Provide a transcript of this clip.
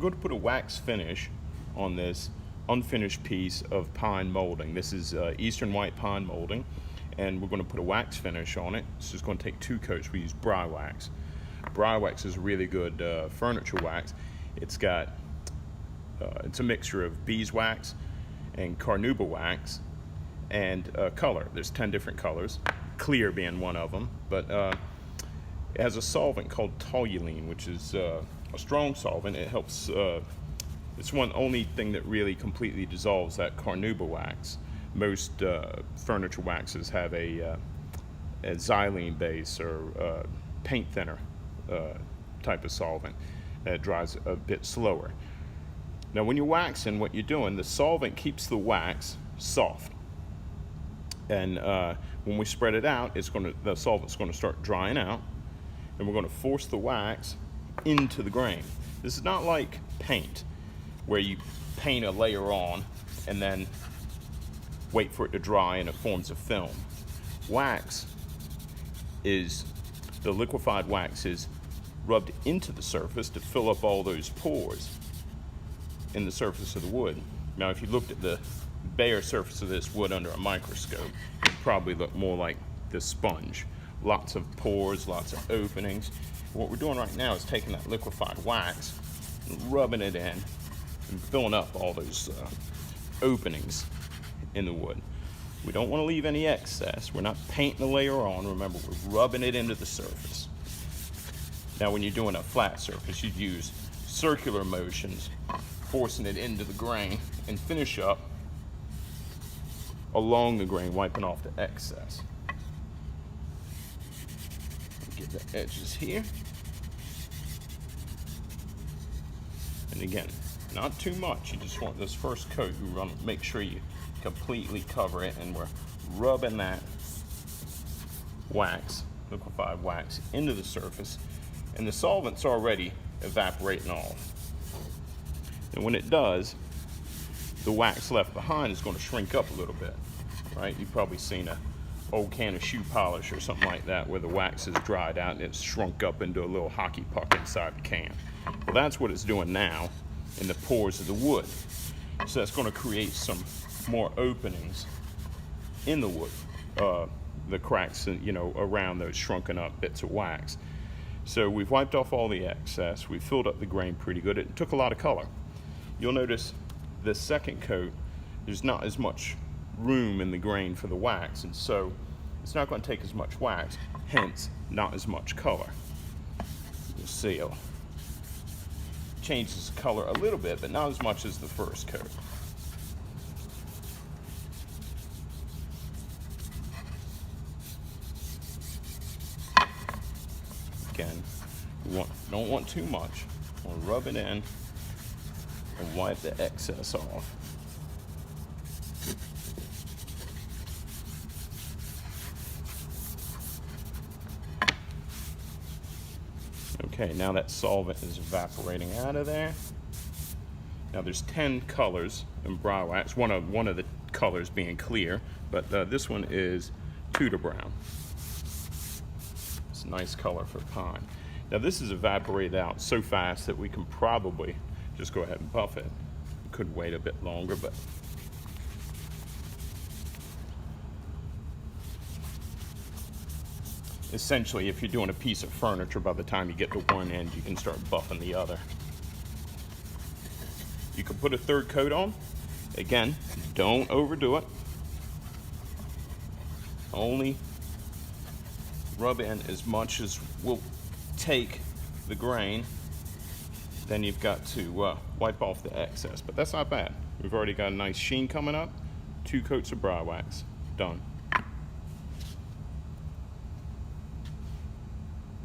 going to put a wax finish on this unfinished piece of pine molding. This is Eastern white pine molding, and we're going to put a wax finish on it. This is going to take 2 coats. We use Briwax. Briwax is a really good furniture wax. It's got it's a mixture of beeswax and carnauba wax and color. There's 10 different colors, clear being one of them, but it has a solvent called toluene, which is a strong solvent. It helps, it's only thing that really completely dissolves that carnauba wax. Most furniture waxes have a xylene base or paint thinner type of solvent that dries a bit slower. Now when you're waxing, what you're doing, the solvent keeps the wax soft, and when we spread it out, the solvent's going to start drying out, and we're going to force the wax into the grain. This is not like paint, where you paint a layer on and then wait for it to dry and it forms a film. Wax is, the liquefied wax is rubbed into the surface to fill up all those pores in the surface of the wood. Now if you looked at the bare surface of this wood under a microscope, it would probably look more like this sponge. Lots of pores, lots of openings. What we're doing right now is taking that liquefied wax and rubbing it in and filling up all those openings in the wood. We don't want to leave any excess. We're not painting a layer on. Remember, we're rubbing it into the surface. Now when you're doing a flat surface, you'd use circular motions, forcing it into the grain, and finish up along the grain, wiping off the excess. Get the edges here. And again, not too much. You just want this first coat, you want to make sure you completely cover it, and we're rubbing that wax, liquefied wax, into the surface, and the solvent's already evaporating off. And when it does, the wax left behind is going to shrink up a little bit, right? You've probably seen an old can of shoe polish or something like that where the wax is dried out and it's shrunk up into a little hockey puck inside the can. Well, that's what it's doing now in the pores of the wood. So that's going to create some more openings in the wood, the cracks, around those shrunken up bits of wax. So we've wiped off all the excess. We filled up the grain pretty good. It took a lot of color. You'll notice the second coat, there's not as much room in the grain for the wax, and so it's not going to take as much wax, hence not as much color. You'll see it'll changes color a little bit, but not as much as the first coat. Again, don't want too much. We'll rub it in and wipe the excess off. Okay, now that solvent is evaporating out of there. Now there's 10 colors in Briwax, one of the colors being clear, but this one is Tudor brown. It's a nice color for pine. Now this is evaporated out so fast that we can probably just go ahead and buff it. Could wait a bit longer, but essentially, if you're doing a piece of furniture, by the time you get to one end, you can start buffing the other. You can put a third coat on. Again, don't overdo it. Only rub in as much as will take the grain. Then you've got to wipe off the excess, but that's not bad. We've already got a nice sheen coming up. 2 coats of Briwax, done.